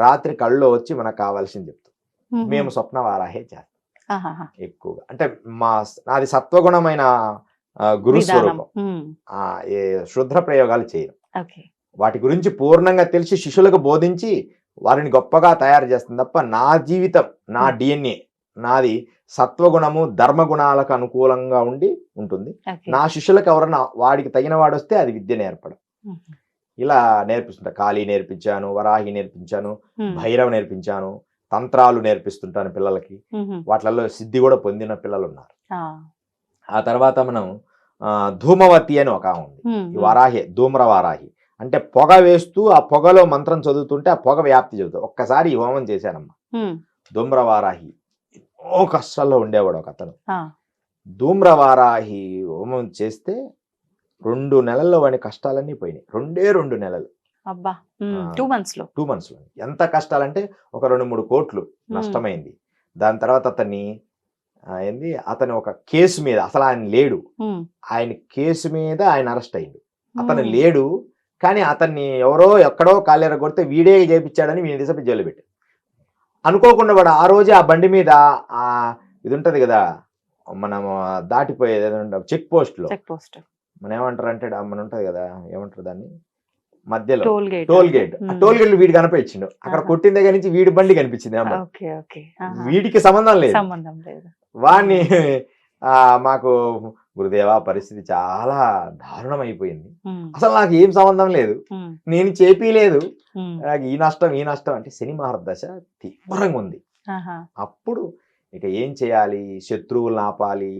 రాత్రి కళ్ళలో వచ్చి మనకు కావాల్సింది చెప్తాం. మేము స్వప్నవారాహే చేస్తాం ఎక్కువగా. అంటే నాది సత్వగుణమైన గురుస్వరూపం, శుద్ర ప్రయోగాలు చేయను. వాటి గురించి పూర్ణంగా తెలిసి శిష్యులకు బోధించి వారిని గొప్పగా తయారు చేస్తుంది తప్ప నా జీవితం, నా డిఎన్ఏ నాది సత్వగుణము ధర్మగుణాలకు అనుకూలంగా ఉంటుంది. నా శిష్యులకు ఎవరన్నా వాడికి తగిన వాడు వస్తే అది విద్య నేర్పడం. ఇలా నేర్పిస్తుంటా. కాళీ నేర్పించాను, వరాహి నేర్పించాను, భైరవ నేర్పించాను, తంత్రాలు నేర్పిస్తుంటాను పిల్లలకి. వాటిలలో సిద్ధి కూడా పొందిన పిల్లలు ఉన్నారు. ఆ తర్వాత మనం ధూమవతి అని ఒక ఉంది, ఈ వారాహి ధూమ్రవారాహి. అంటే పొగ వేస్తూ ఆ పొగలో మంత్రం చదువుతుంటే ఆ పొగ వ్యాప్తి చెబుతుంది. ఒక్కసారి ఈ హోమం చేశానమ్మా. ధూమ్రవారాహి ఎన్నో కష్టాల్లో ఉండేవాడు ఒక అతను. ధూమ్రవారాహి హోమం చేస్తే 2 నెలల్లో వాడి కష్టాలన్నీ పోయినాయి. 2 నెలలు. 2 months లో ఎంత కష్టాలంటే ఒక 2-3 కోట్లు నష్టమైంది. దాని తర్వాత అతని ఒక కేసు మీద, అసలు ఆయన లేడు, ఆయన కేసు మీద ఆయన అరెస్ట్ అయ్యిండు. అతను లేడు కానీ అతన్ని ఎవరో ఎక్కడో కాలేర కొడితే వీడే చేపించాడని వీడిని తీసుకు జైలు పెట్టాడు. అనుకోకుండా వాడు ఆ రోజే ఆ బండి మీద ఇది ఉంటది కదా, మనం దాటిపోయేది చెక్ పోస్ట్ లో, మనం ఏమంటారు అంటే మన ఉంటది కదా, ఏమంటారు దాన్ని, మధ్యలో టోల్ గేట్. ఆ టోల్ గేట్ వీడు కనిపించిండు. అక్కడ కొట్టిన దగ్గర నుంచి వీడి బండి కనిపించింది. వీడికి సంబంధం లేదు. వాడిని మాకు గురుదేవా పరిస్థితి చాలా దారుణం అయిపోయింది, అసలు నాకు ఏం సంబంధం లేదు, నేను చేపీలేదు, ఈ నష్టం అంటే శని మహర్దశ తీవ్రంగా ఉంది. అప్పుడు ఇక ఏం చేయాలి, శత్రువులు ఆపాలి,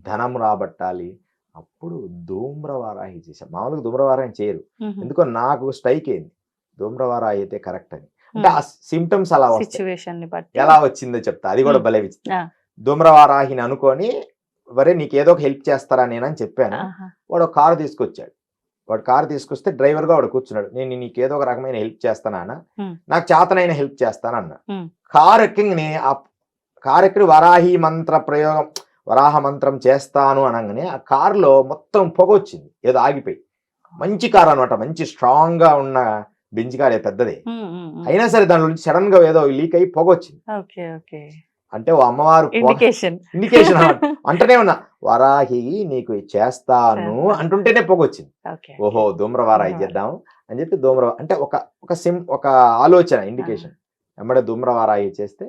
ధనం రాబట్టాలి. అప్పుడు ధూమ్రవారాహి చేశాం. మామూలుగా ధూమ్రవారాహి చేయరు, ఎందుకో నాకు స్ట్రైక్ అయింది ధూమ్రవారాహి అయితే కరెక్ట్ అని. అంటే ఆ సిమ్టమ్స్ అలా ఎలా వచ్చిందో చెప్తా, అది కూడా భలే విచిత్రం. ధూమ్రవారాహిని అనుకొని వరే నీకేదో ఒక హెల్ప్ చేస్తారా నేనని చెప్పాను. వాడు ఒక కారు తీసుకొచ్చాడు. వాడు కారు తీసుకొస్తే డ్రైవర్గా వాడు కూర్చున్నాడు. నేను నీకేదో ఒక రకమైన హెల్ప్ చేస్తానా, నాకు చేతనైన హెల్ప్ చేస్తానన్నా. కారు ఎక్కింగ్ని ఆ కారు ఎక్కి వరాహి మంత్ర ప్రయోగం, వరాహ మంత్రం చేస్తాను అనగానే ఆ కారులో మొత్తం పొగ వచ్చింది, ఏదో ఆగిపోయి. మంచి కారు అనమాట, మంచి స్ట్రాంగ్ గా ఉన్న బెంచ్ కారు, పెద్దదే అయినా సరే దాని నుంచి సడన్ గా ఏదో లీక్ అయ్యి పొగ వచ్చింది. అంటే ఓ అమ్మవారు ఇండికేషన్ అంటనే ఉన్నా, వరాహి నీకు చేస్తాను అంటుంటేనే పొగ వచ్చింది. ఓహో ధూమ్రవారాహి చేద్దాం అని చెప్పి అంటే ఒక ఆలోచన, ఇండికేషన్. వెంబడే ధూమ్రవారాహి చేస్తే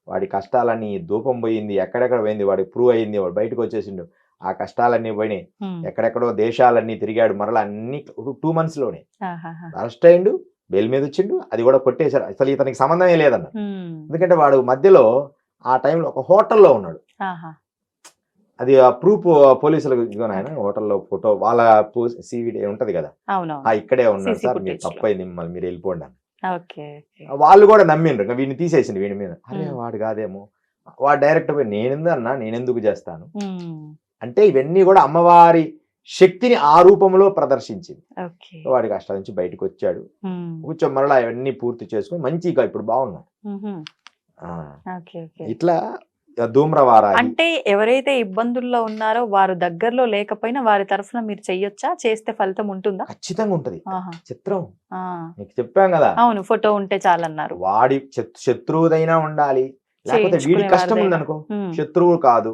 వాడి కష్టాలన్నీ, ధూపం పోయింది, ఎక్కడెక్కడ పోయింది, వాడి ప్రూవ్ అయింది, వాడు బయటకు వచ్చేసిండు, ఆ కష్టాలన్నీ పోయినాయి. ఎక్కడెక్కడో దేశాలన్నీ తిరిగాడు, మరలా అన్ని 2 months లోనే అరెస్ట్ అయిండు, బెయిల్ మీద వచ్చిండు. అది కూడా కొట్టేశారు, అసలు ఇతనికి సంబంధమే లేదన్న. ఎందుకంటే వాడు మధ్యలో ఆ టైంలో ఒక హోటల్లో ఉన్నాడు. అది ప్రూఫ్ పోలీసులకు ఆయన హోటల్లో ఫోటో వాళ్ళ సివిడి ఉంటది కదా, ఇక్కడే ఉన్నాడు సార్, మీరు తప్పైంది, మిమ్మల్ని మీరు వెళ్ళిపోండి అని. వాళ్ళు కూడా నమ్మిండ్రు, వీడిని తీసేసిండు వీడి మీద. అరే వాడు కాదేమో, వాడు డైరెక్ట్ పోయి నేనెందుకు చేస్తాను అంటే. ఇవన్నీ కూడా అమ్మవారి శక్తిని ఆ రూపంలో ప్రదర్శించింది. ఓకే. వాడికి అష్ట నుంచి బయటకు వచ్చాడు. ఉమ్. కూర్చో మరలా అవన్నీ పూర్తి చేసుకుని మంచిగా ఇప్పుడు బాగున్నాడు. ఉహుం. ఆ, ఓకే ఓకే. ఇట్లా ధూమ్రవారాహి అంటే ఎవరైతే ఇబ్బందుల్లో ఉన్నారో వారు దగ్గరలో లేకపోయినా వారి తరఫున మీరు చెయ్యొచ్చా? చేస్తే ఫలితం ఉంటుందా? ఖచ్చితంగా ఉంటది. ఆహా. చిత్రం ఆ. నీకు చెప్పాం కదా, అవును, ఫోటో ఉంటే చాలన్నారు. వాడి శత్రువుదైనా ఉండాలి, లేకపోతే వీడి చేయించుకునే కష్టం వారిదైనా. ఉందనుకో, ఉమ్. శత్రువు కాదు,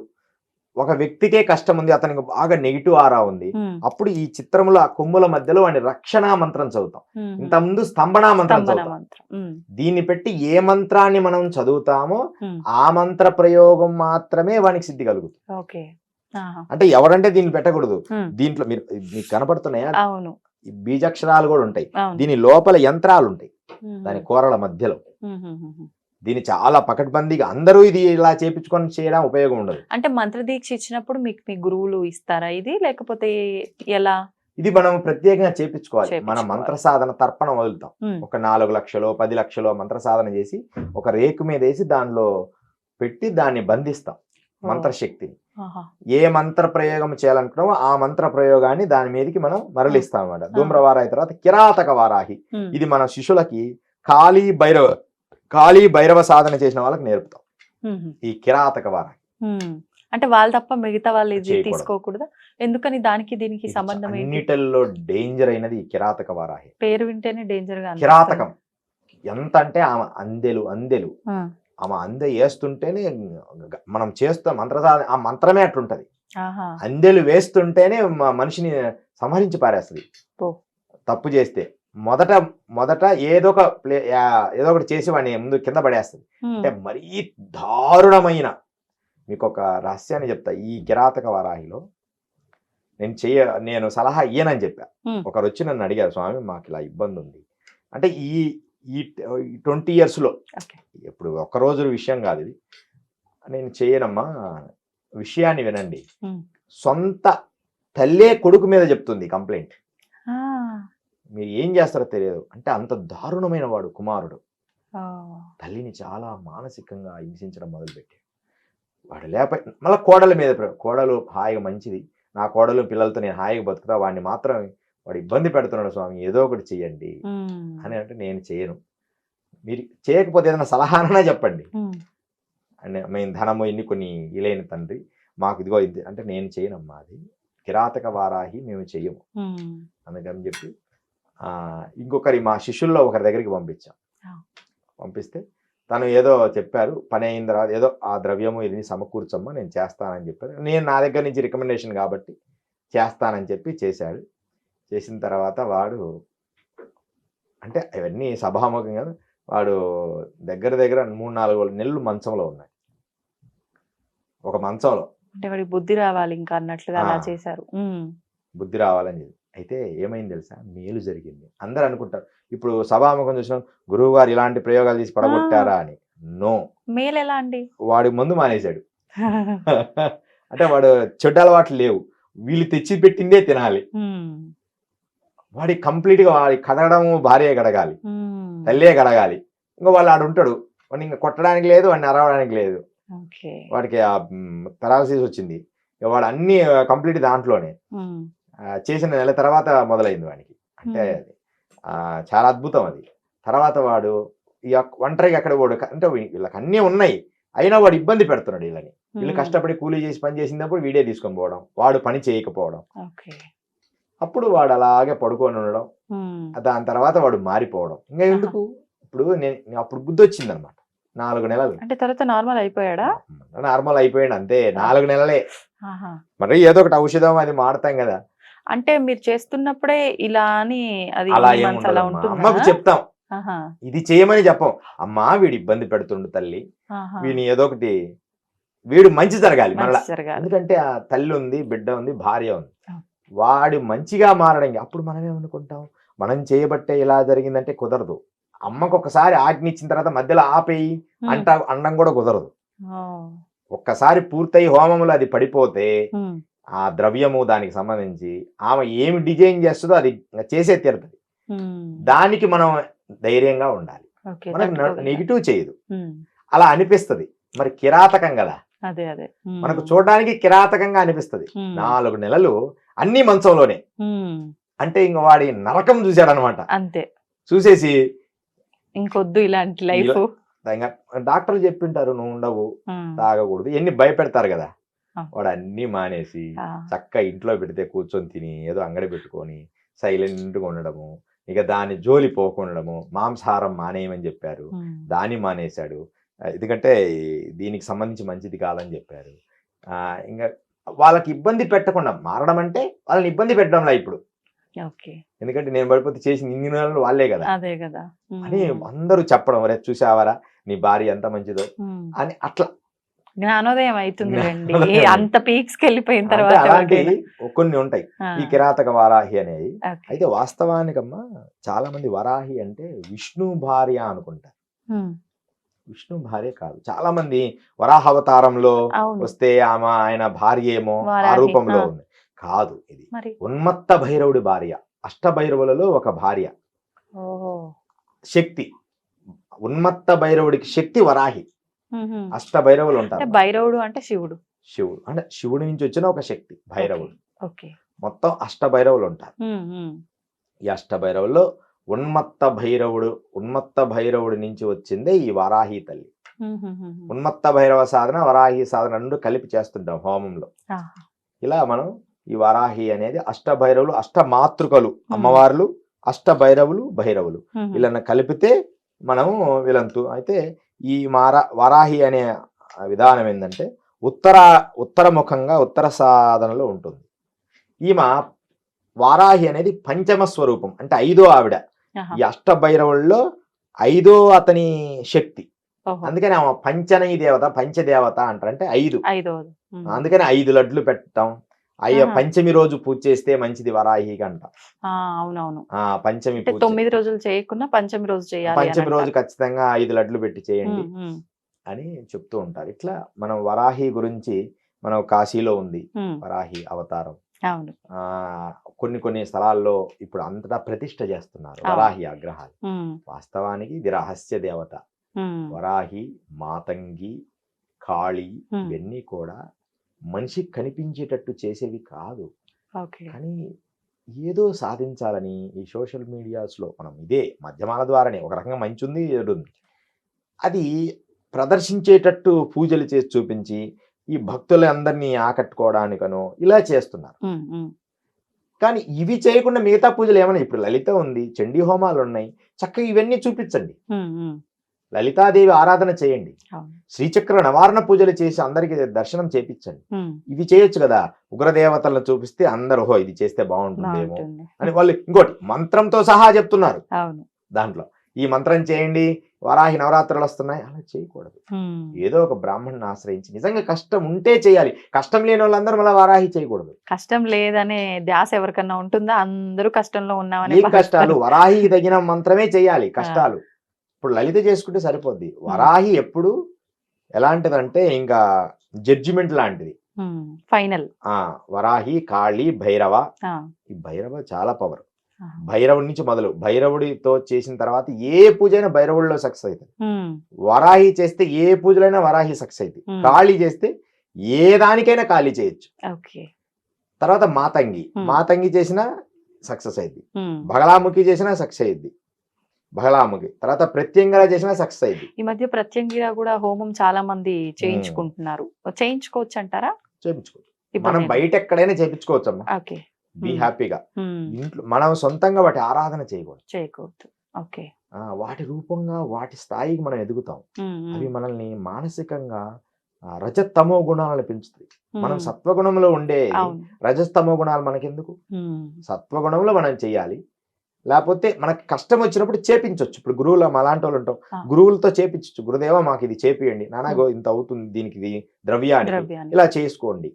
ఒక వ్యక్తికే కష్టం ఉంది, అతనికి బాగా నెగిటివ్ ఆరా ఉంది, ఉమ్. అప్పుడు ఈ చిత్రంలో ఆ కొమ్ముల మధ్యలో వాడిని రక్షణా మంత్రం చదువుతాం. ఉమ్. ఇంతకుముందు స్తంభనా మంత్రం స్తంభన చదువుతాం. మంత్రం. ఉమ్. దీన్ని పెట్టి ఏ మంత్రాన్ని మనం చదువుతామో ఉమ్. ఆ మంత్ర ప్రయోగం మాత్రమే వానికి సిద్ధి కలుగుతుంది. ఓకే. ఆహా. అంటే ఎవరంటే దీన్ని పెట్టకూడదు. ఉమ్. దీంట్లో మీకు కనపడుతున్నాయా అవును ఈ బీజాక్షరాలు కూడా ఉంటాయి, అవును. దీని లోపల యంత్రాలు ఉంటాయి, ఉమ్. దాని కూరల మధ్యలో. ఉమ్. ఉమ్. దీన్ని చాలా పకడ్బందీగా అందరూ ఇది ఇలా చేపించుకొని చేయడం ఉపయోగం ఉండదు. అంటే మంత్రదీక్ష ఇచ్చినప్పుడు మీకు మీ గురువులు ఇస్తారా ఇది, లేకపోతే ఎలా? ఇది మనం ప్రత్యేకంగా చేపించుకోవాలి. మన చేపించుకోవాలి. మంత్ర సాధన తర్పణ వదులుతాం. ఉమ్. ఒక 4 లక్షలు 10 లక్షలు మంత్ర సాధన చేసి ఒక రేకు మీద వేసి దానిలో పెట్టి దాన్ని బంధిస్తాం మంత్రశక్తిని. ఆహా. ఏ మంత్ర ప్రయోగం చేయాలనుకున్నామో ఆ మంత్ర ప్రయోగాన్ని దాని మీదకి మనం మరలిస్తాం అన్నమాట. ధూమ్రవారాహి తర్వాత కిరాతక వారాహి. ఉమ్. ఇది మన శిష్యులకి కాళీ భైరవ సాధన చేసిన వాళ్ళకి నేర్పుతాం ఉమ్. ఈ కిరాతక వారాహి. ఉమ్. అంటే వాళ్ళు తప్ప మిగతా వాళ్ళు ఇది చేయకూడదు. తీసుకోకూడదా? ఎందుకని? దానికి దీనికి ఇది సంబంధం ఏంటి? అన్నిటిల్లో డేంజర్ అయినది ఈ కిరాతక వారాహి. పేరు వింటేనే డేంజర్ గా అనిపిస్తుంది. కిరాతకం ఎంత అంటే ఆమె అందెలు ఆ. ఆమె అందె వేస్తుంటేనే మనం చేస్తాం మంత్రసాధన, ఆ మంత్రమే అట్లుంటది. ఆహా. అందెలు వేస్తుంటేనే మనిషిని సంహరించి పారేస్తుంది ఓ. తప్పు చేస్తే. మొదట ఏదో ఒకటి చేసి వాడిని ముందు కింద పడేస్తుంది. ఉమ్. అంటే మరీ దారుణమైన, మీకు ఒక రహస్యాన్ని చెప్తా. ఈ కిరాతక వారాహిలో నేను సలహా ఇయ్యనని చెప్పా. ఉమ్. ఒకరు వచ్చి నన్ను అడిగారు, స్వామి మాకు ఇలా ఇబ్బంది ఉంది అంటే ఈ 20 years లో, ఓకే. ఇప్పుడు ఒక్క రోజు విషయం కాదు ఇది. నేను చేయనమ్మా, విషయాన్ని వినండి. ఉమ్. సొంత తల్లే కొడుకు మీద చెప్తుంది కంప్లైంట్. ఆ. మీరు ఏం చేస్తారో తెలియదు అంటే అంత దారుణమైన వాడు కుమారుడు. ఓ. తల్లిని చాలా మానసికంగా హింసించడం మొదలుపెట్టాడు. వాడు లేకపోతే మళ్ళీ కోడల మీద కోడలు హాయిగా మంచిది, నా కోడలు పిల్లలతో నేను హాయిగా బతుకుతా, వాడిని మాత్రం వాడు ఇబ్బంది పెడుతున్నాడు స్వామి, ఏదో ఒకటి చెయ్యండి ఉమ్. అని అంటే నేను చేయను. మీరు చేయకపోతే ఏదైనా సలహానైనా చెప్పండి ఉమ్. అంటే మేము ధనము ఇన్ని కొన్ని ఇలేని తండ్రి మాకు ఇదిగో ఇది అంటే నేను చేయనమ్మా, అది కిరాతక వారాహి మేము చెయ్యము ఉమ్. అందుకని చెప్పి ఇంకొకరి మా శిష్యుల్లో ఒకరి దగ్గరికి పంపించాం. పంపిస్తే తను ఏదో చెప్పారు, పని అయిన తర్వాత ఏదో ఆ ద్రవ్యము ఇది సమకూర్చమ్మా నేను చేస్తానని చెప్పారు. నేను నా దగ్గర నుంచి రికమెండేషన్ కాబట్టి చేస్తానని చెప్పి చేశాడు. చేసిన తర్వాత వాడు అంటే అవన్నీ సభాముఖం కదా, వాడు దగ్గర 3-4 నెలలు మంచంలో ఉన్నాడు. ఒక మంచంలో అంటే వాడికి బుద్ధి రావాలి ఇంకా అన్నట్లుగా అలా చేశారు. బుద్ధి రావాలని చెప్పి. అయితే ఏమైంది తెలుసా, మేలు జరిగింది. అందరు అనుకుంటారు ఇప్పుడు సభాముఖం చూసిన గురువు గారు ఇలాంటి ప్రయోగాలు తీసి పడగొట్టారా అని. నో. మేలు ఎలా అండి? వాడి ముందు మానేశాడు. అంటే వాడు చెడ్డ అలవాట్లు లేవు, వీళ్ళు తెచ్చి పెట్టిందే తినాలి. వాడి కంప్లీట్ గా వాడి కడగడం భార్య కడగాలి, తల్లే కడగాలి. ఇంకా వాళ్ళు ఆడు ఉంటాడు, వాడిని ఇంకా కొట్టడానికి లేదు, వాడిని అరవడానికి లేదు. వాడికి ఆ పెరాలసిస్ వచ్చింది. వాడు అన్ని కంప్లీట్ దాంట్లోనే చేసిన నెల తర్వాత మొదలైంది వాడికి. అంటే చాలా అద్భుతం అది. తర్వాత వాడు ఇక ఒంటరిగా అక్కడ వాడు అంటే వీళ్ళకి అన్నీ ఉన్నాయి అయినా వాడు ఇబ్బంది పెడుతున్నాడు వీళ్ళని. వీళ్ళు కష్టపడి కూలీ చేసి పని చేసినప్పుడు వీడే తీసుకొని పోవడం, వాడు పని చేయకపోవడం. అప్పుడు వాడు అలాగే పడుకొని ఉండడం. దాని తర్వాత వాడు మారిపోవడం. ఇంకా ఎందుకు, ఇప్పుడు నేను అప్పుడు బుద్ధి వచ్చింది అనమాట. 4 నెలలు అంటే తర్వాత నార్మల్ అయిపోయాడా? నార్మల్ అయిపోయాడు అంతే. 4 నెలలే. మరి ఏదో ఒకటి ఔషధం అది మాడతాం కదా. అంటే మీరు చేస్తున్నప్పుడే ఇలా అని అది అలా అమ్మకు చెప్తాం, ఇది చేయమని చెప్పం. అమ్మా వీడు ఇబ్బంది పెడుతుండు తల్లి, వీడిని ఏదో ఒకటి, వీడు మంచి జరగాలి మళ్ళా. ఎందుకంటే ఆ తల్లి ఉంది, బిడ్డ ఉంది, భార్య ఉంది, వాడు మంచిగా మారడం. అప్పుడు మనం ఏమనుకుంటాం, మనం చేయబట్టే ఇలా జరిగిందంటే కుదరదు. అమ్మకు ఒకసారి ఆజ్ఞ ఇచ్చిన తర్వాత మధ్యలో ఆపేయి అనడం కూడా కుదరదు. ఒక్కసారి పూర్తయి హోమంలో అది పడిపోతే ఆ ద్రవ్యము దానికి సంబంధించి ఆమె ఏమి డిజైన్ చేస్తుందో అది చేసే తీరుతుంది. దానికి మనం ధైర్యంగా ఉండాలి, మనకు నెగిటివ్ చేయదు. అలా అనిపిస్తుంది. మరి కిరాతకం కదా, మనకు చూడడానికి కిరాతకంగా అనిపిస్తుంది. 4 నెలలు అన్ని మంచంలోనే. అంటే ఇంక వాడి నరకం చూశాడనమాట. అంతే, చూసేసి ఇంకొద్దు ఇలాంటి లైఫ్. ఇంకా డాక్టర్లు చెప్పింటారు నువ్వు ఉండవు, తాగకూడదు, ఎన్ని భయపెడతారు కదా. వాడు అన్ని మానేసి చక్కగా ఇంట్లో పెడితే కూర్చొని తిని ఏదో అంగడి పెట్టుకొని సైలెంట్గా ఉండడము, ఇక దాని జోలి పోకుండడము, మాంసాహారం మానేయమని చెప్పారు, దాన్ని మానేశాడు. ఎందుకంటే దీనికి సంబంధించి మంచిది కాదని చెప్పారు. ఇంకా వాళ్ళకి ఇబ్బంది పెట్టకుండా మారడం అంటే వాళ్ళని ఇబ్బంది పెట్టడంలా ఇప్పుడు. ఎందుకంటే నేను పడిపోతే చేసి ఇన్ని నెలలు వాళ్ళే కదా, అదే కదా అని అందరూ చెప్పడం, రే చూసావరా నీ భార్య ఎంత మంచిదో అని. అట్లా జ్ఞానోదయం అవుతుంది అంత పీక్స్ కి వెళ్ళిపోయిన తర్వాత. అలాంటి కొన్ని ఉంటాయి ఈ కిరాతక వారాహి అనేవి. అయితే వాస్తవానికమ్మా చాలా మంది వరాహి అంటే విష్ణు భార్య అనుకుంటారు. విష్ణు భార్య కాదు. చాలా మంది వరాహ అవతారంలో వస్తే ఆమె ఆయన భార్య ఏమో ఆ రూపంలో ఉంది. కాదు, ఇది ఉన్మత్త భైరవుడి భార్య. అష్టభైరవులలో ఒక భార్య శక్తి. ఉన్మత్త భైరవుడికి శక్తి వరాహి. అష్టభైరవులు ఉంటారు. భైరవుడు అంటే శివుడు. శివుడు అంటే శివుడి నుంచి వచ్చిన ఒక శక్తి భైరవుడు. మొత్తం అష్టభైరవులు ఉంటారు. ఈ అష్టభైరవుల్లో ఉన్మత్త భైరవుడి నుంచి వచ్చిందే ఈ వరాహి తల్లి. ఉన్మత్త భైరవ సాధన, వరాహి సాధన రెండు కలిపి చేస్తుంటాం హోమంలో. ఇలా మనం ఈ వరాహి అనేది అష్టభైరవులు, అష్టమాతృకలు అమ్మవార్లు, అష్టభైరవులు, భైరవులు వీళ్ళని కలిపితే మనము వీళ్ళంతు. అయితే ఈ వరాహి అనే విధానం ఏంటంటే ఉత్తరముఖంగా ఉత్తర సాధనలో ఉంటుంది. ఈమె వారాహి అనేది పంచమ స్వరూపం, అంటే 5వ ఆవిడ. ఈ అష్టభైరవుల్లో 5వ అతని శక్తి. అందుకని ఆమె పంచనయి దేవత, పంచదేవత అంటారు. అంటే 5. అందుకని 5 లడ్లు పెట్టడం. పంచమి రోజు పూజ చేస్తే మంచిది వరాహికి అంట. అవునవును. పంచమి 9 రోజులు చేయకుండా పంచమి రోజు చేయాలి. పంచమి రోజు ఖచ్చితంగా 5 లడ్లు పెట్టి చేయండి అని చెప్తూ ఉంటారు. ఇట్లా మనం వరాహి గురించి, మనం కాశీలో ఉంది వరాహి అవతారం. కొన్ని స్థలాల్లో ఇప్పుడు అంతటా ప్రతిష్ఠ చేస్తున్నారు వరాహి ఆగ్రహాలు. వాస్తవానికి ఇది రహస్య దేవత. వరాహి, మాతంగి, కాళి ఇవన్నీ కూడా మనిషికి కనిపించేటట్టు చేసేవి కాదు. కానీ ఏదో సాధించాలని ఈ సోషల్ మీడియాస్లో మనం ఇదే మాధ్యమాల ద్వారానే ఒక రకంగా మంచి ఉంది, ఏడు ఉంది, అది ప్రదర్శించేటట్టు పూజలు చేసి చూపించి ఈ భక్తులందరినీ ఆకట్టుకోవడానికనో ఇలా చేస్తున్నారు. కానీ ఇవి చేయకుండా మిగతా పూజలు ఏమైనా, ఇప్పుడు లలిత ఉంది, చండీ హోమాలు ఉన్నాయి, చక్కగా ఇవన్నీ చూపించండి. లలితాదేవి ఆరాధన చేయండి, శ్రీచక్ర నవారణ పూజలు చేసి అందరికి దర్శనం చేపించండి. ఇవి చేయొచ్చు కదా. ఉగ్రదేవతలను చూపిస్తే అందరూ ఇది చేస్తే బాగుంటుందేమో అని వాళ్ళు ఇంకోటి మంత్రంతో సహా చెప్తున్నారు. దాంట్లో ఈ మంత్రం చేయండి, వరాహి నవరాత్రులు వస్తున్నాయి, అలా చేయకూడదు. ఏదో ఒక బ్రాహ్మణ్ని ఆశ్రయించి నిజంగా కష్టం ఉంటే చేయాలి. కష్టం లేని వాళ్ళందరూ మళ్ళీ వరాహి చేయకూడదు. కష్టం లేదనే ధ్యాస ఎవరికన్నా ఉంటుందా? అందరూ కష్టంలో ఉన్నామని. ఏం కష్టాలు? వరాహికి తగిన మంత్రమే చేయాలి. కష్టాలు ఇప్పుడు లలిత చేసుకుంటే సరిపోద్ది. వరాహి ఎప్పుడు ఎలాంటిదంటే ఇంకా జడ్జిమెంట్ లాంటిది, ఫైనల్. వరాహి, కాళి, భైరవ. ఈ భైరవ చాలా పవర్. భైరవుడి నుంచి మొదలు, భైరవుడితో చేసిన తర్వాత ఏ పూజ అయినా భైరవుడిలో సక్సెస్ అవుతుంది. వరాహి చేస్తే ఏ పూజలైనా వరాహి సక్సెస్ అవుతుంది. కాళీ చేస్తే ఏ దానికైనా కాళీ చేయొచ్చు. తర్వాత మాతంగి చేసినా సక్సెస్ అయింది. బగలాముఖి చేసినా సక్సెస్ అయింది. బగలాముఖి తర్వాత ప్రత్యంగిర చేసినా సక్సెస్ అయింది. ఈ మధ్య ప్రత్యంగిర కూడా హోమం చాలా మంది చేయించుకుంటున్నారు. చేయించుకోవచ్చు అంటారా? చేయించుకోవచ్చు. మనం బయట ఎక్కడైనా చేయించుకోవచ్చు అమ్మా. బీ హ్యాపీగా. ఇంట్లో మనం సొంతంగా వాటి ఆరాధన చేయకూడదు. వాటి రూపంగా వాటి స్థాయికి మనం ఎదుగుతాం. అవి మనల్ని మానసికంగా రజతమో గుణాలను పెంచుతాయి. మనం సత్వగుణంలో ఉండే రజస్తమో గుణాలు మనకెందుకు? సత్వగుణంలో మనం చెయ్యాలి. లేకపోతే మనకి కష్టం వచ్చినప్పుడు చేపించవచ్చు. ఇప్పుడు గురువులు అలాంటి వాళ్ళు ఉంటాం, గురువులతో చేపించచ్చు. గురుదేవ మాకు ఇది చేపియండి, నానా ఇంత అవుతుంది దీనికి, ఇది ద్రవ్యాన్ని ఇలా చేసుకోండి.